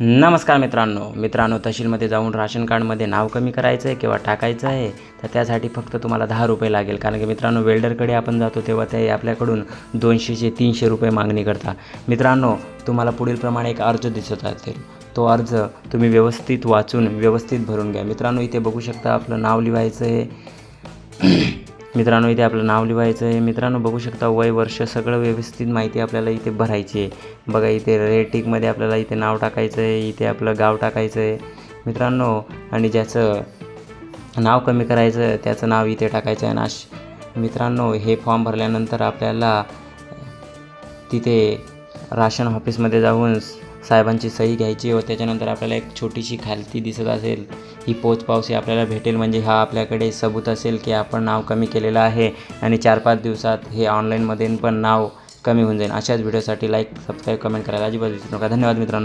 नमस्कार मित्रांनो तहसीलमध्ये जाऊन राशन कार्डमध्ये नाव कमी करायचं आहे किंवा टाकायचं आहे तर त्यासाठी फक्त तुम्हाला 10 रुपये लागेल. कारण की मित्रांनो वेल्डरकडे आपण जातो तेव्हा ते आपल्याकडून 200 300 रुपये मागणी करता. मित्रांनो तुम्हाला पुढीलप्रमाणे एक अर्ज दिसत असेल, तो अर्ज तुम्ही व्यवस्थित वाचून व्यवस्थित भरून घ्या. मित्रांनो इथे बघू शकता आपलं नाव लिहायचं आहे. मित्रांनो इथे आपलं नाव लिहायचं आहे. मित्रांनो बघू शकता वय वर्ष सगळं व्यवस्थित माहिती आपल्याला इथे भरायची आहे. बघा इथे रेटिंगमध्ये आपल्याला इथे नाव टाकायचं आहे, इथे आपलं गाव टाकायचं आहे मित्रांनो. आणि ज्याचं नाव कमी करायचं आहे त्याचं नाव इथे टाकायचं आहे. मित्रांनो हे फॉर्म भरल्यानंतर आपल्याला तिथे राशन ऑफिसमध्ये जाऊन साहेबांची सही घ्यायची व त्याच्यानंतर आपल्याला एक छोटीशी खालती दिसत असेल ही पोचपावती आपल्याला भेटेल. म्हणजे हा आपल्याकडे सबूत असेल की आपण नाव कमी केलेलं आहे आणि 4-5 दिवसात हे ऑनलाईनमध्ये पण नाव कमी होऊन जाईल. अशाच व्हिडिओसाठी लाईक सबस्क्राईब कमेंट करायला अजिबात विसरू नका. धन्यवाद मित्रांनो.